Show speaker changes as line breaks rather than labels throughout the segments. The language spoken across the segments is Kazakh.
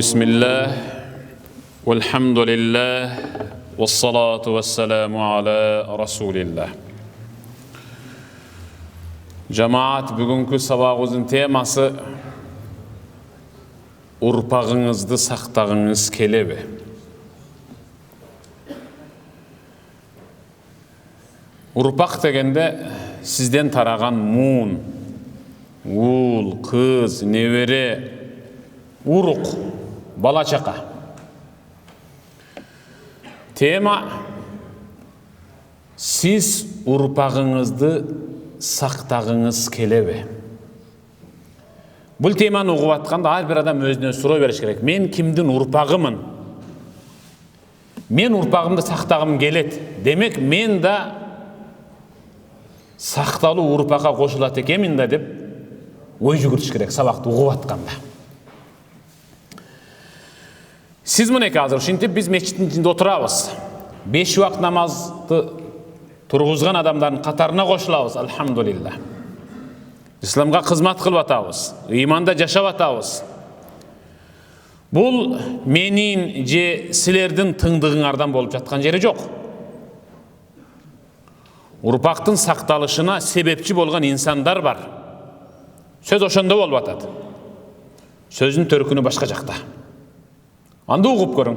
Bismillah, velhamdülillah, vessalatu vesselamu ala Rasulillah. Cemaat, bugünkü sabahımızın teması urpağınızды saqtağınız kelebe. Urpaq degende sizden taragan muun, uul, kız, nevere, uruk, bala çaqa. Tema, siz urpağınızды saqtağınız kelebe. Бұл теманы ұғып атқанда әр бір адам өзіне сұрай беріш керек. Мен кімдің ұрпағымын? Мен ұрпағымды сақтағым келеді. Демек, мен да сақталу ұрпаққа қосылады екенмін да деп ой жүгіртіш керек сабақты ұғып атқанда. Сіз міне қазір, үшінтіп біз мешіттің ішінде отырабыз. 5 уақыт намазды тұрғызған адамдардың қатарына қосылабыз, альхамдулилlah. İslamға қызмат қылып атабыз, иманда жашап атабыз. Бұл менің же сілердің тыңдығыңардан болып жатқан жері жоқ. Ұрпақтың сақталышына себепчі болған инсандар бар. Сөз ошонда болып атады. Сөздің төркіні башқа жақта. Анда ұғып көрің.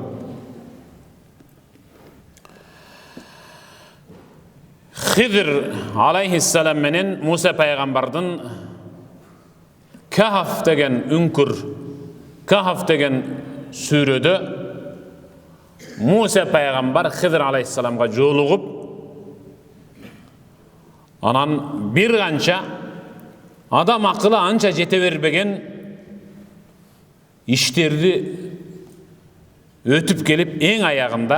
Хидр алейхиссалам менен Муса пайғамбардың Кахф деген үңкір, Кахф деген сүрөдө Муса пайғамбар Хидр алейхиссаламға жолығып, анан бір қанша адам ақылы анша жете бербеген іштерді өтіп келіп, ең аяғында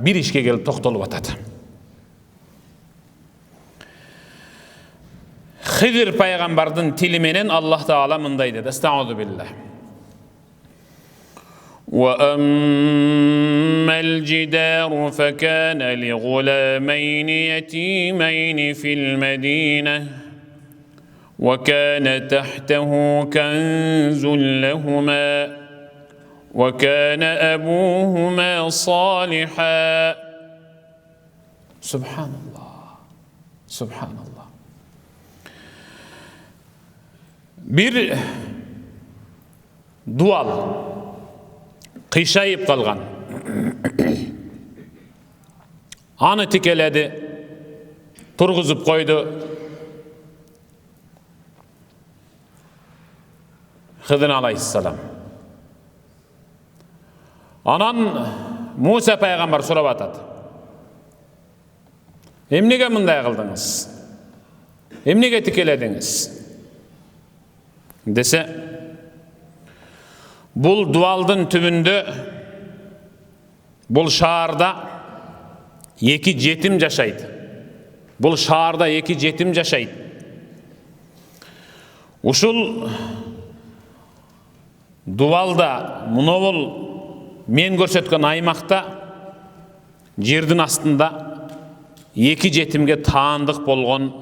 бір ішке келіп тоқталып атады. Хидр пайғамбардың тіліменен Аллах Таала мындай деді. Estağfurullah billah. وَأَمَّا الْجِدَارُ فَكَانَ لِغُلَامَيْنِ يَتِيمَيْنِ فِي الْمَدِينَةِ وَكَانَ تَحْتَهُ كَنْزٌ لَهُمَا وَكَانَ أَبُوهُمَا صَالِحًا. Subhanallah. Subhanallah. Bir dual қишайып қалған. Аны текеледі, тұрғызып қойды. Хидр алейхиссалам. Анан Муса пайғамбар сұрап атады. Емнеге мындай қылдыңыз? Емнеге текеледіңіз? Десе, бұл дуалдың түбінде, бұл шаарда екі жетім жашайды. Бұл шаарда екі жетім жашайды. Ушул дуалда, мұны бұл мен көрсеткен аймақта, жердің астында екі жетімге таандық болған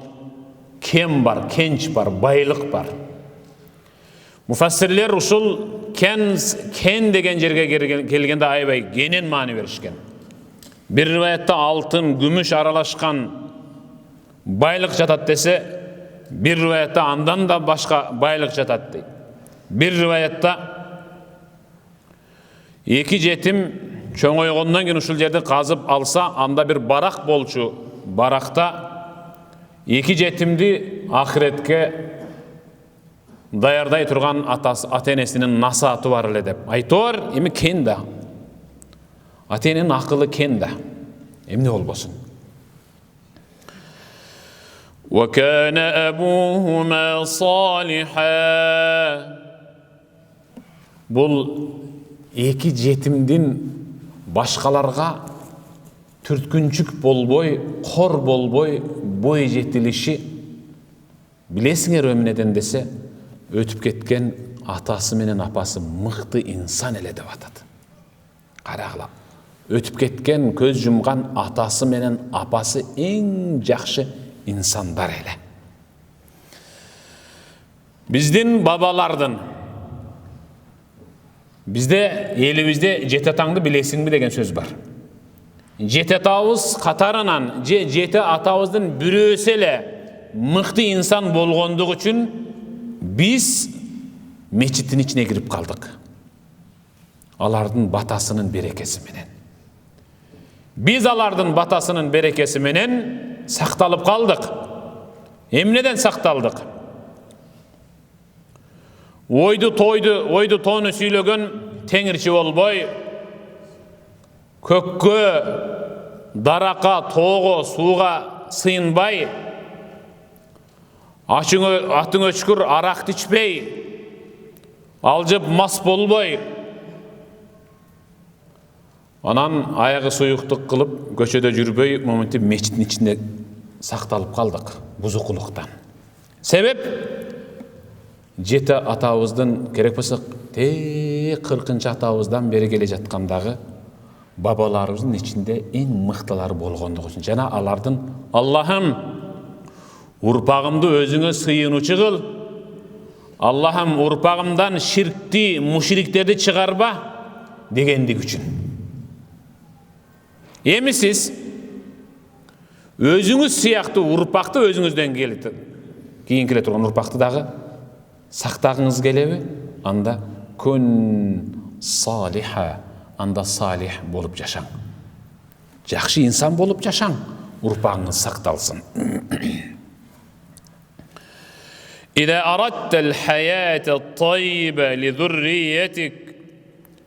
кен бар, кенч бар, байлық бар. Mufassirler usul ken degen жерге келгенде айбай генен маны беришкен. Bir rivayette altın, gümüş aralashkan байлық жатат dese, bir rivayette andan da başka байлық жатат deydi. Bir rivayette iki jetim чоңойгондон кийин ушул жерди казып алса, анда bir барак болчу. Баракта iki жетимди ахиретке даярдай тұрған ата-енесінің насаты бар эле деп. Айтор, эми кен да. Ата-ененин акылы кен да. Эмне болбосун? وَكَانَ أَبُوهُمَا صَالِحًا. Бұл екі жетімдин башкаларга түрткүнчүк болбой, кор болбой, бой жетилиши билесиңер эмнеден десе, өтіп кеткен атасы менен апасы мықты инсан эле деп атады. Карагыла. Өтіп кеткен, көз жұмған атасы менен апасы ең жақсы инсандар эле. Биздин бабалардын Bizde elibizde жеті атаңды білесің бе деген сөз бар. Жеті атабыз қатарынан, жеті атабыздың бүрөсі эле мыкты инсан болгондугу үчүн biz мечиттин ичине кирип калдык. Алардын батасынын берекеси менен. Biz алардын батасынын берекеси менен сакталып калдык. Эмнеден сакталдык? Ойду тоону сүйлөгөн теңирчи болбой, көккө, даракка, тоого, сууга сыйынбай, атың өчкүр аракты ичпей, алжып мас болбой, анан аягы суюктук кылып, көчөдө жүрбөй, моментип мечиттин ичинде сакталып калдык бузукулуктан. Себеп жети атабыздын керек болсо 40 атабыздан бери келе жаткандагы бабаларыбыздын ичинде эң мыктылары болгондугу үчүн жана алардын Аллахым урпагымды өзүңө сыйынуучу кыл, Аллахым урпагымдан ширкти, мушриктерди чыгарба дегендик үчүн. Эми сиз өзүңүз сыяктуу урпакты өзүңүздөн кийин келе турган урпакты дагы сактагыңыз келеби? Анда күн салиха, анда салих болуп жашаң. Жакшы инсан болуп жашаң, урпагыңыз сакталсын. إذا أردت الحياة الطيبة لذريتك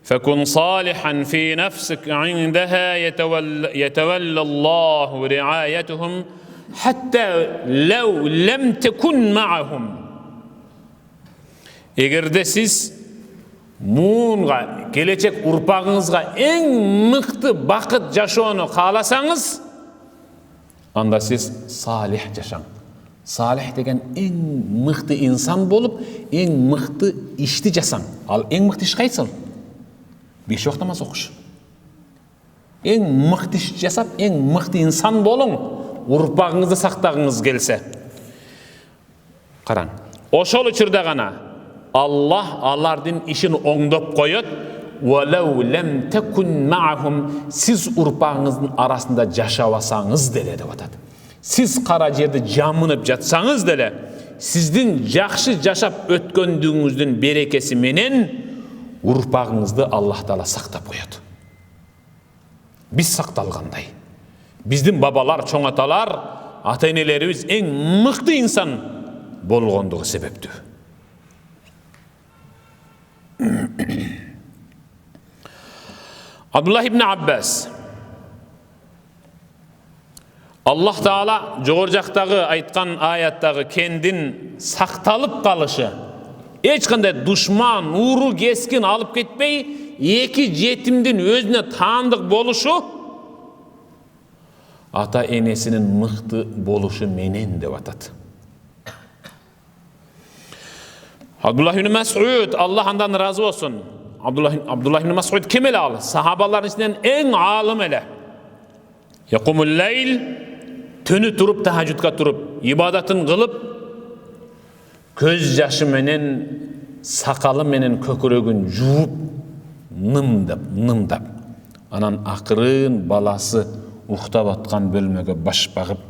فكن صالحا في نفسك عندها يتولى الله رعايتهم حتى لو لم تكن معهم. Эгерде сиз муунга, келечек урпагыңызга эң мыкты бакыт жашоону кааласаңыз, анда сиз салих жашаң. Салих деген эң мыкты инсан болуп, эң мыкты ишти жасаң. Ал эң мыкты иш кайсы? 5 вакыт намаз окуш. Эң мыкты иш жасап, эң мыкты инсан болуң, урпагыңызды сактагыңыз келсе. Караң, ошол учурда гана Аллах алардын ишин оңдоп коёт. Валау лам такун маахум, сиз урпагыңыздын арасында жашабасаңыз деле деп атат. Сиз кара жерде жамынып жатсаңыз деле, сиздин жакшы жашап өткөндүгүңүздүн берекеси менен урпагыңызды Аллах Таала сактап коёт. Биз сакталгандай. Биздин бабалар, чоң аталар, ата-энелерибиз эң мыкты инсан болгондугу себептүү. Абдуллах ибн Аббас Аллах Таала жогору жактагы айткан аяттагы кендин сакталып калышы, эч кандай душман, уру, кескин алып кетпей, эки жетимдин өзүнө таандык болушу ата-энесинин мыкты болушу менен деп атат. Абдуллах ибн Мас'уд, Аллах андан разы болсун. Абдуллах ибн Мас'уд ким эле ал? Сахабалардын ичинен эң аалым эле. Якумул лайл, түнү туруп, тахажжудка туруп, ибадатын кылып, көз жашы менен, сакалы менен көкүрөгүн жууп, нымдап, анан акырын баласы уктап аткан бөлмөгө баш багып,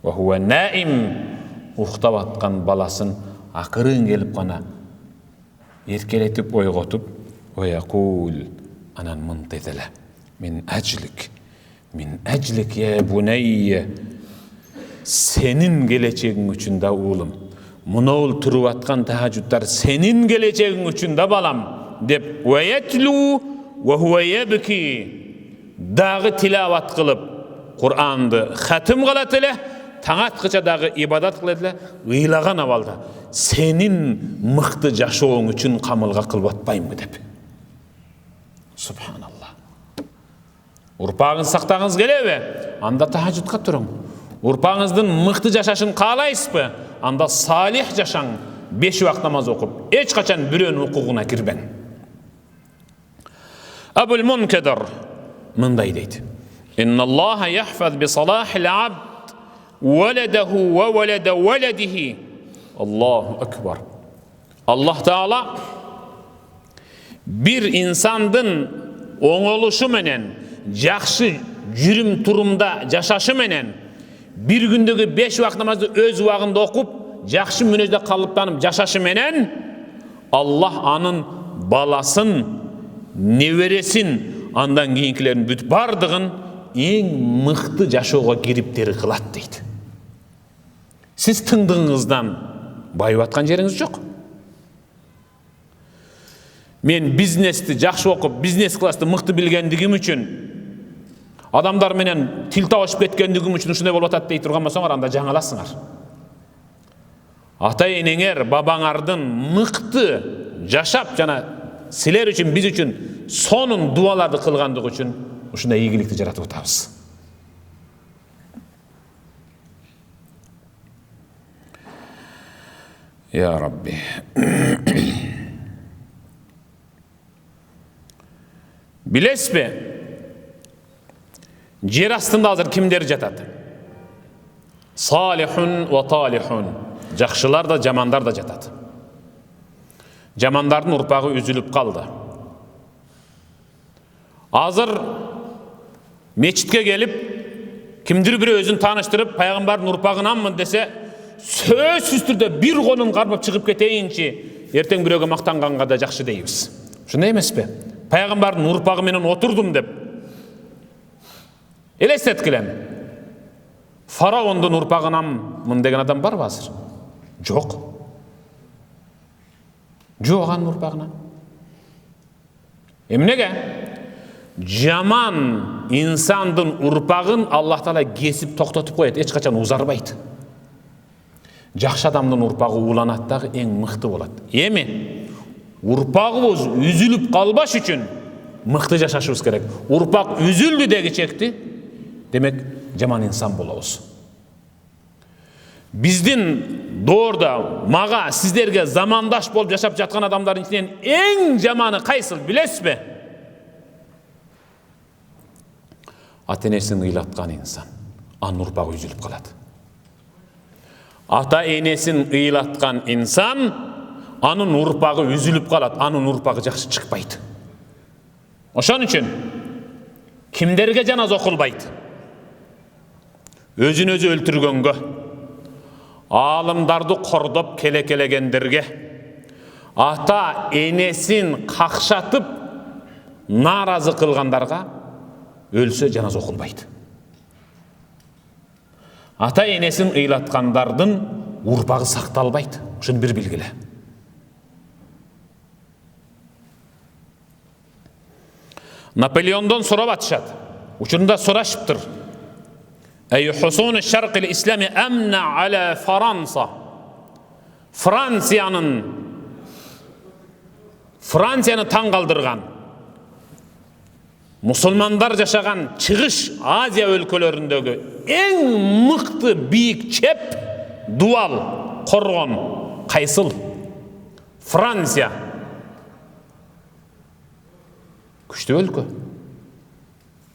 ва хува наим, уктап аткан баласын акырын келип гана эркелетип ойготуп, оякул, анан мынтет эле: Min ajlik ya bunayya, senin geleceğin üçün da oğlum. Munoğul turup atkan tahajjudlar senin geleceğin üçün da balam dep ve yetlu ve huve yebki, dağı tilavat kılıp Kur'an'dı hatim kılat ele, taňatgıça dağı ibadat kılat ele, ıylağan avalda senin mıktı jaşoğun üçün kamılga kılıp atpayım mı dep. Subhanallah. Урпагын сактагыңыз келеби? Анда тахажжудка туруң. Урпагыңыздын мыкты жашашын каалайсызбы? Анда салих жашаң, 5 вакыт намаз окуп, эч качан бирөөнүн укугуна кирбең. Абул Мункадир мындай дейт: Инналлаха яхфаз би салахил абд валадаху ва валада валадихи. Аллаху акбар. Аллах Таала Bir insandın oңolушу менен, жакшы жүрүм турумда жашашы менен, bir gündөгү 5 вакыт намазды өз убагында окуп, жакшы мүнөздө калыптанып жашашы менен, Аллах анын баласын, небересин, андан кийинкилерин бүт бардыгын эң мыкты жашоого кириптери кылат дейт. Сиз тыңдыгыңыздан байып аткан жериңиз жок. Мен бизнести жакшы окуп, бизнес классты мыкты билгендигим үчүн, адамдар менен тил табышып кеткендигим үчүн ушундай болуп атат дей турган болсоңор, анда жаңыласыңар. Ата-энеңер, бабаңардын мыкты жашап жана силер үчүн, биз үчүн сонун дуаларды кылгандыгы үчүн ушундай ийгиликти жаратып атабыз. Я Рабби. Билесизби? Жер астында азыр кимдер жатат? Салихун ва талихун. Жакшылар да, жамандар да жатат. Жамандардын урпагы үзүлүп калды. Азыр мечитке келип, кимдир бири өзүн тааныштырып, пайгамбардын урпагынанмын десе, сөзсүз түрдө бир колун кармап чыгып кетейинчи, эртең бирөөгө мактанганга да жакшы дейбиз. Ушундай эмеспи? Пайгамбардын урпагы менен отурдум деп элестеткилем. Фараондун урпагынанмын деген адам барбы азыр? Жок. Жок анын урпагынан. Эмнеге? Жаман инсандын урпагын Аллах Таала кесип токтотуп коет, эч качан узарбайт. Жакшы адамдын урпагы уланат дагы эң мыкты болот. Эми урпагыбыз үзүлүп калбаш үчүн мыкты жашашыбыз керек. Урпак үзүлдү деги чекти, демек жаман инсан болобуз. Биздин доорда мага, сиздерге замандаш болуп жашап жаткан адамдардын ичинен эң жаманы кайсыл билесизби? Ата-энесин ыйлаткан инсан. Анын урпагы үзүлүп калат. Ата-энесин ыйлаткан инсан, анын урпагы үзүлүп калат, анын урпагы жакшы чыкпайт. Ошон үчүн кимдерге жаназа окулбайт? Өзүн өзү өлтүргөнгө, аалымдарды кордоп келекелегендерге, ата-энесин какшатып нааразы кылгандарга өлсө жаназа окулбайт. Ата-энесин ыйлаткандардын урпагы сакталбайт. Ушуну бир билгиле. Наполеондон сурап атышат. Учурунда сурашыптыр. Хусун аш-шарq al-islami amna ala Франса. Францияны таң калдырган, мусулмандар жашаган чыгыш Азия өлкөлөрүндөгү эң мыкты бийик чеп, дуал, коргон кайсыл? Франция. Күчтүү өлкө.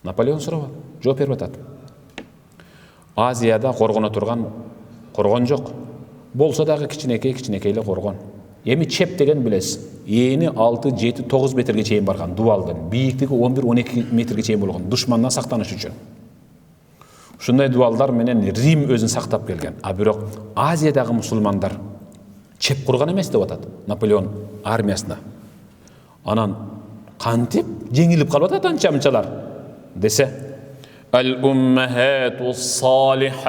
Наполеон сурап, жооп берип атат. Азияда коргоно турган коргон жок. Болсо дагы кичинекей эле коргон. Эми чеп деген билесиз. Эни 6, 7, 9 метрге чейин барган дуалдын. Бийиктиги 11-12 метрге чейин болгон. Душмандан сактаныш үчүн. Ушундай дуалдар менен Рим өзүн сактап келген. А бирок Азиядагы мусулмандар чеп курган эмес деп атат Наполеон армиясына. Анан кантип жеңилип калып атат анча-мынчалар десе, Ал-уммахату салихат.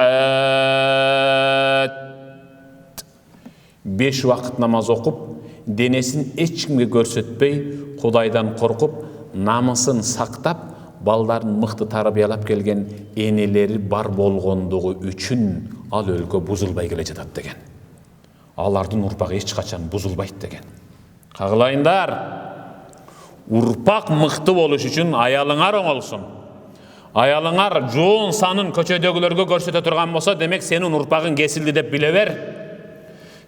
5 вакыт намаз окуп, денесин эч кимге көрсөтпөй, Кудайдан коркуп, намысын сактап, балдарын мыкты тарбиялап келген энелери бар болгондугу үчүн ал өлкө бузулбай келе жатат деген. Алардын урпагы эч качан бузулбайт деген. Кагылайындар, урпак мыкты болуш үчүн аялыңар оңолсун. Аялыңар жоон санын көчөдөгүлөргө көрсөтө турган болсо, демек сенин урпагың кесилди деп биле бер.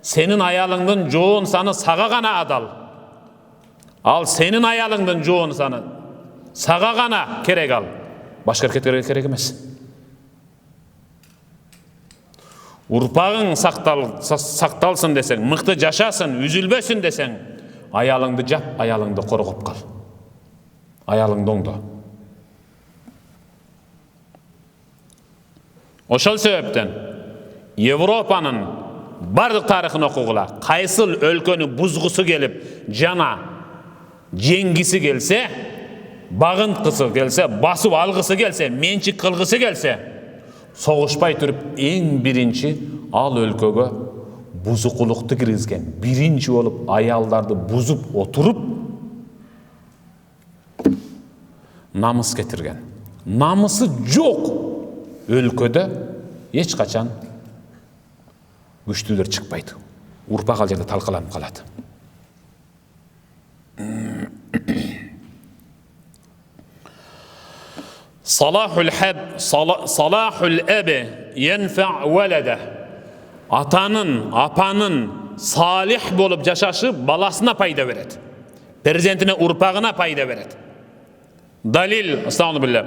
Сенин аялыңдын жоон саны сага гана адал. Ал сенин аялыңдын жоон саны сага гана керек ал. Башка эркектерге керек эмес. Урпагың сакталсын десең, мыкты жашасын, үзүлбөсүн десең, Аялыңды жап, аялыңды қорғап қал. Аялыңды оңда. Ошол себептен Европанын бардық тарихын оқуғыла, қайсыл өлкөні бұзғысы келіп, жана жеңгісі келсе, бағынтқысы келсе, басып алғысы келсе, меншік қылғысы келсе, соғышпай тұрып, ең бірінші ал өлкөгө бұзықылықты кіргізген, бірінші болып аялдарды бұзып отырып, намыс кетірген. Намысы жоқ өлкөдө еш қачан күштілер шықпайды. Урпақ ал жерде талқыланып қалады. Салахул әбі янфа валада. Атанын, апанын салих болып жашашы баласына пайда береді. Перзентіне, урпағына пайда береді. Далил, астағфируллах билlah.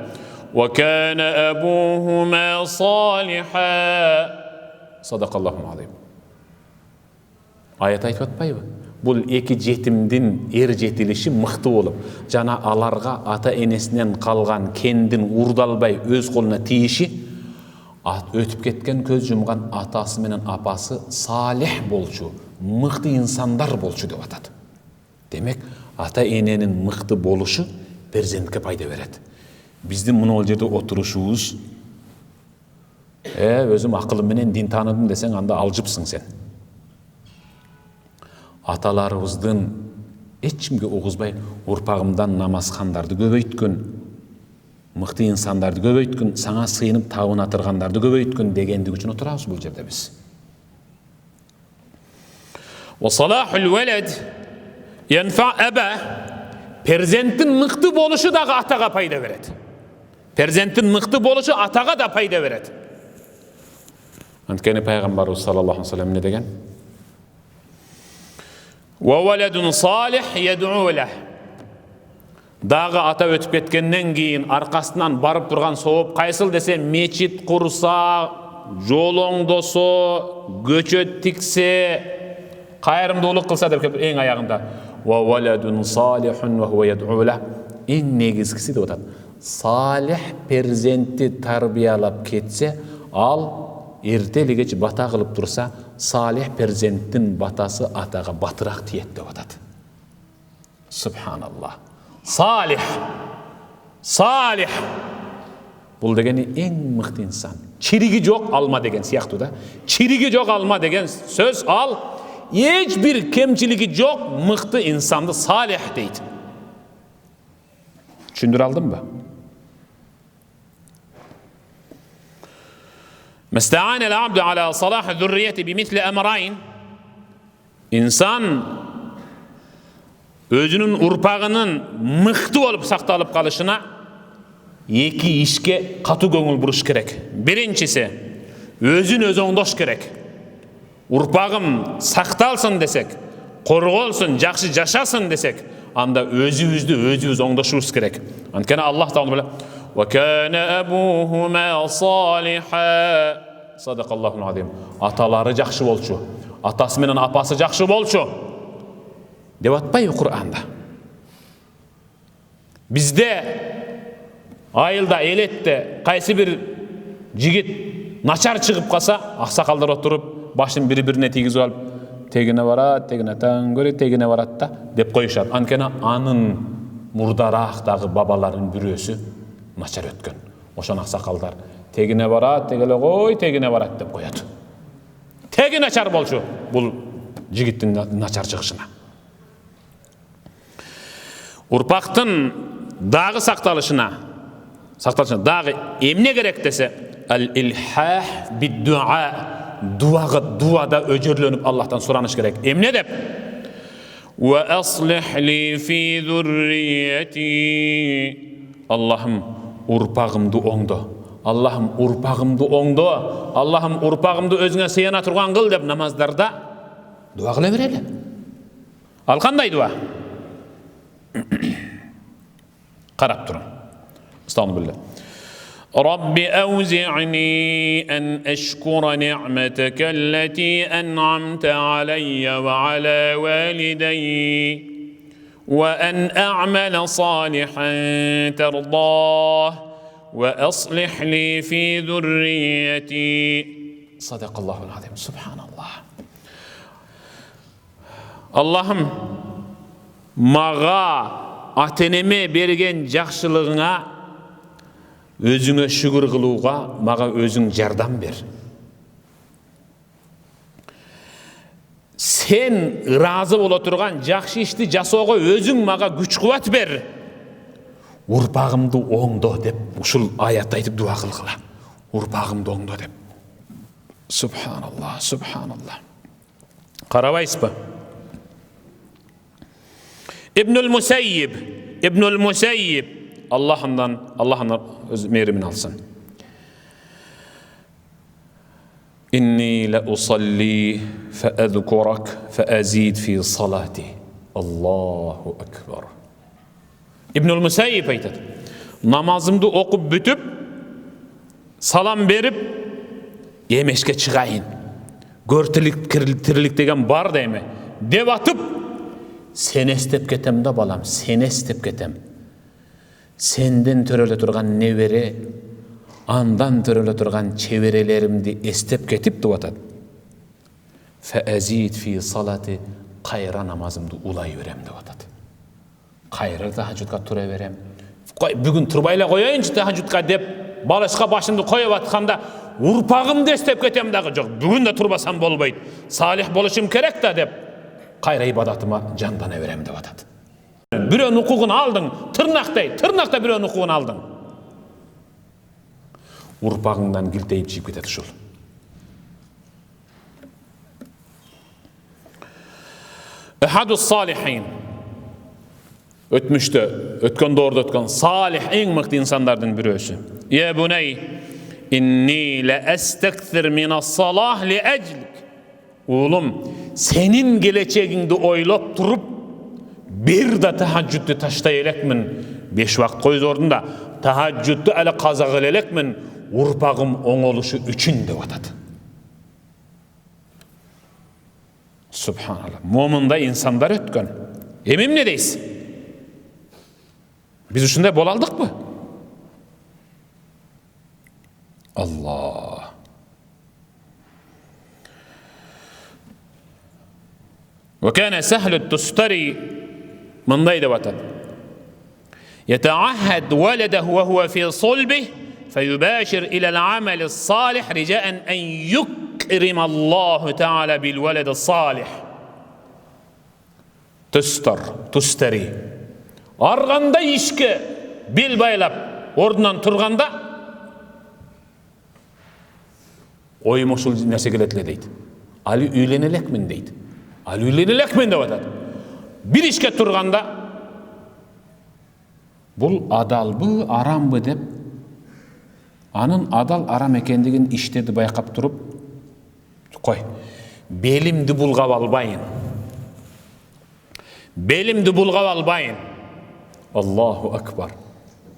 Ва кана абухума салиха. Садақаллаху алейм. Аят айтып атпайбы? Бұл екі жетімдин жетіліші мықты болып, жана аларға ата енесінен қалған кендін урдалбай өз қолына тиіші, өтіп кеткен көз жұмған атасы менен апасы салих болчу, мықты инсандар болчу деп атады. Демек, ата ененің мықты болушы перзентке пайда береді. Біздің мұны ол жерде отырышуыз, өзім ақылым менен дин таныдым десең, анда алжыпсың сен. Аталарыбыздың ешкімге оғызбай ұрпағымдан намазхандарды көбейткін, мықты инсандарды көбейткін, саңа сыйынып тауына тұрғандарды көбейткін дегендік үшін отырамыз бұл жерде біз. Салахул валад янфа аба. Перзенттің мықты болушы дағы атаға пайда береді. Перзенттің мықты болушы атаға да пайда береді. Анткені пайғамбарымыз саллаллаху алейхи ва саллям не деген? وَوَلَدٌ صَالِحْ يَدْعُو لَهُ. Дағы ата өтіп кеткеннен кейін арқасынан барып тұрған соғып қайсыл десе, мечит құрса, жол оңдоса, көчөт тиксе, қайырымдылық қылса деп келіп ең аяғында وَوَلَدٌ صَالِحٌ وَهُوَ يَدْعُو لَهُ. Ең негізгісі деп атады. Салих перзентті тарбиялап кетсе, ал ертелі-кеш бата қылып тұрса, салих перзенттің батасы атаға батырақ тиет деп атады. Субханаллах. Салих. Салих. Бұл дегені ең мықты инсан. Чириги жоқ алма деген сияқты да. Чириги жоқ алма деген сөз ал, ешбір кемчилиги жоқ мықты инсанды салих дейді. Түшүндүрө алдым ба? مستعان العبد على صلاح ذريته بمثل أمرين. İnsan özünün urpağının mıқты болып сақталып қалышына екі işке қату көңіл бұруш керек. Біріншісі, өзін өзі оңдош керек. Урпағым сақталсын десек, қорғалсын, жақсы жашасын десек, анда өзі оңдошуыз керек. Анткені Аллах Тағала وَكَانَ أَبُوهُمَا صَالِحًا. Sadaqallahul azim. Аталары жақшы болчу, атасы менен апасы жақшы болчу деп атпайбы Құр'анда? Бізде айылда, элетте қайсы бір жігіт начар шығып қалса, ақсақалдар отырып, башын бір-біріне тигізіп алып, тегіне барат, тегіне таң көрет, тегіне барат да деп қойышады. Анткені анын мурдарақтағы бабаларын бүрөсі начар өткен. Ошон ақсақалдар тегіне барат, тегеле қой, тегіне барат деп қояды. Теги начар болчу бұл жігіттің начар шығышына. Урпақтың дағы сақталышына дағы емне керек десе, ал-илхах бид-дуа, дуада өжөрленіп Аллахтан сұраныш керек. Емне деп? Ва аслих ли фи зуррияти. Аллахым, урпағымды оңды. Аллахым, урпағымды оңды. Аллахым, урпағымды өзіңе сыйына тұрған қыл деп намаздарда дуа қыла берелі. Ал қандай дуа? Қарап тұрын. Estağfirullah. Rabbi awzi'ni an ashkura ni'mataka allati an'amta alayya wa ala walidayya. وأن أعمل صالحا ترضاه وأصلح لي في ذريتي. صدق الله العظيم. سبحان الله. Allah'ım, mağa ateneme bergen жақшылығыңа өзіңе шүгір қылуға маға өзің жардам бер. Sen razı бола тұрған жақсы ішті жасауға өзің маға күш қуат бер. Ұрпағымды оңдо деп ұшыл аят айтып дуа қылғыла. Ұрпағымды оңдо деп. Субханаллах, субханаллах. Қарабайсыз ба? İbnül Musayyib Allah'ından öz meyrimin alsın. İnni la usalli fe ezkurak fe azid fi salati. Allahu ekber. İbnül Musayyib aytadi. Namazımды okup bütüp salam berip emeshke çıgayın. Görtirilik degen bar deyme. Dep atıp sen estep ketem da balam, sen estep ketem. Senden törele turgan nevere, andan törele turgan çeverelerimdi estep ketip duvatat. Fe azid fi salati, kayra namazımdı ulay verem duvatat. Kayra tahajjudga tura verem. Bugün turbayla koyayınca tahajjudga dep balışka başımdı koyup atkanda urpağımdı estep ketem dağı yok. Bugün de turbasam bolbaydı. Salih boluşum kerek da dep kayra ibadatıma candana verem duvatat. Birön hukukunu aldın, tırnakta birön hukukunu aldın. Urpağından gilteyip çiyip ketedi şul. Ehadus salihin. Ötken doğruda ötken salih en mıktı insanlardan birisi. Ya buney, inni le estekthir minas salah li eclik. Oğlum, senin geleceğinde oylap durup bir de tahajjuddu taştay elekmin. 5 vakt koyuz ordunda tahajjuddu ele kazak elekmin. Urpağım oğoluşu üçün de vatat. Subhanallah. Momunda insanlar ötken. Emim ne deyiz? Biz üçünde bol aldık mı? Allah. Ve kâne sehlu tustari mındaydı vatan. يتعهد ولده وهو في صلبه فيباشر إلى العمل الصالح رجاء أن يكرم الله تعالى بالولد الصالح. Tustari. Arganda işke bil baylap ordunan turganda oymoşul nerse geletile deydi. Ali üylenelekmin deydi. Ali üylenelekmin de vatan. Bir işke turganda bul adal bu aram bu dep anın adal aram ekendigin iştedi bayqap turup koy belimdi bulgap albayın. Belimdi bulgap albayın. Allahu akbar.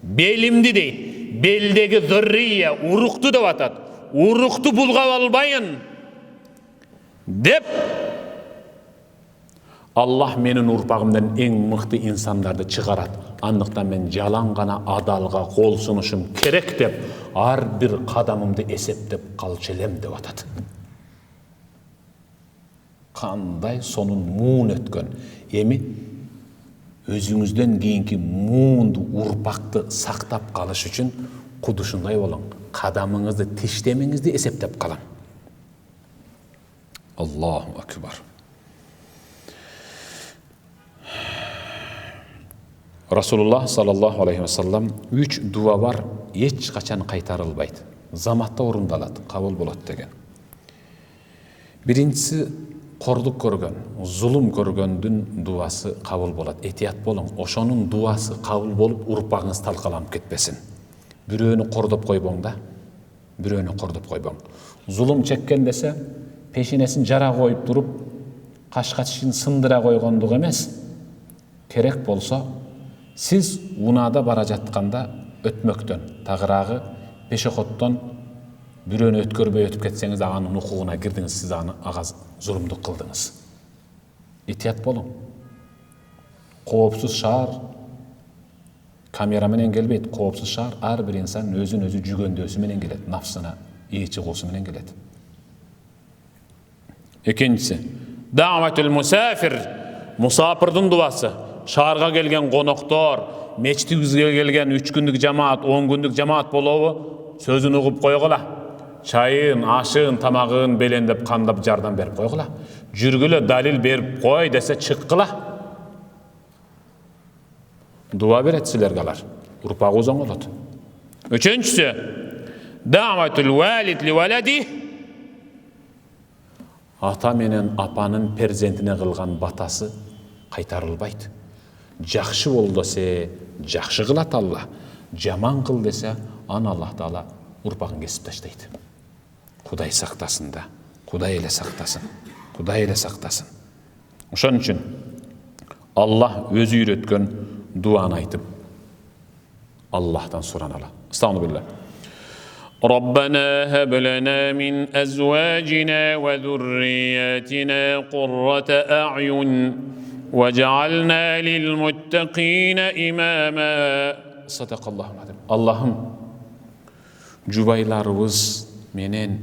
Belimdi değil. Beldegi zürriye uruktu da vatat. Uruktu bulgap albayın. Dep Allah menin urpağımdan en mıhtı insanlarda çıgarat. Andıktan men jalan gana adalga kol sunuşum kerek dep ar bir kadamımdı eseptep kalçelem de vatat. Kanday sonun muun ötken. Emi özünüzden keyinki muundu urpaktı saktap kalış üçün kuduşunday olun. Kadamınızdı tişteminizi eseptep kalan. Allahu akbar. Rasulullah sallallahu aleyhi ve sellem 3 dua var, hiç kaçan kaytarılbaydı. Zamatta orundaladı, kabul boladı degen. Birincisi, korduk görgen, zulüm görgöndün duası kabul boladı. Etiyat bolun, oşonun duası kabul bolup urpağınız talkalanıp ketpesin. Biröönü kordop koyboň da, biröönü kordop koyboň. Zulüm çekken dese, peşinesin jara koyup durup, kaşkaçın sındıra koygonduk emes. Kerek bolsa, siz unada bara jatkanda ötmöktön, tagıragı peşekotton biröönü ötkörбөй ötüp ketseniz ağanın hukukuna girdiniz, siz ağanı zulümdük kıldınız. İhtiyat bolun. Koopsuz şaar kamera menen gelbeyt. Koopsuz şaar ar bir insan özün özü jügöndösü menen gelet. Nafsına içi gosu menen gelet. Ikincisi, da'vatul musafir, musafirдің duası. Şaarga gelgen konoktor, meçtibizge gelgen 3 günlük cemaat, 10 günlük cemaat bolobu sözün ugup koygula. Çayın, aşığın, tamağın belendep, kandap, jardan berip koygula. Jürgüle dalil berip koy dese çıkkıla. Dua beret siler galar. Urpağı uzan olat. Üçüncüsü, da'vatul valid li valadi. Ata menen apanın perzentine kılgan batası kaytarılbaydı. Жақшы бол десе, жақшы қылады Алла. Жаман қыл десе, аны Аллах Таала ұрпағын кесіп таштайды. Құдай сақтасын да, Құдай еле сақтасын, Құдай еле сақтасын. Ошон үчүн Аллах өзү үйрөткөн дуаны айтып, Аллахтан сураналы. Estağfirullah. ربنا هب لنا من أزواجنا وذرياتنا قرة أعين وجعلنا للمتقين إماما. Sadakallahu azim. Allah'ım jubaylarыбыз menen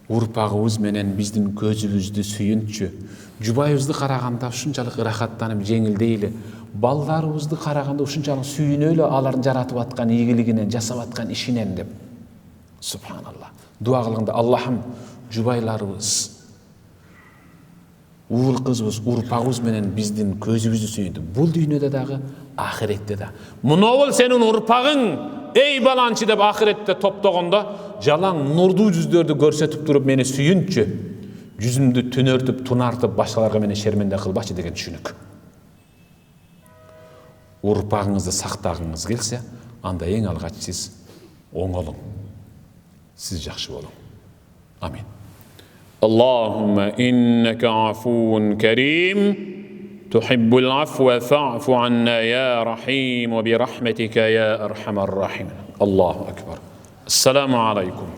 urpağыбыз menen биздин көзүбүздү сүйүнчү. Jubayыбызды караганда ушунчалык ырахаттанып жеңилдейли. Балдарыбызды караганда ушунчалык сүйүнөлү алардын жаратып аткан ийгилигинен, жасап аткан ишинен деп. Subhanallah. Dua kılganda Allah'ım jubaylarыбыз, uğul kızыбыз, urpağыбыз menen bizdin közübüzdü sүйündü. Bul dünyada dagı, ahirette de. Munowul senin urpağın, ey balançı dep ahirette toptoganda, jalan nurdu yüzdörдү görsetip durup meni sүйүnчү. Yüzümdü tünörtüp, tunartıp, başkalarga meni şermende kılbaçı degen düşünük. Urpağınızı saktagыңыз kelсе, anda eң algaç siz oňolun. Siz жақсы болun. Amin. Allahümme inneke afun kerim, tuhibbul afwa fa'fu anna ya rahim ve bi rahmetike ya erhamer rahim. Allahu ekber. Esselamu aleyküm.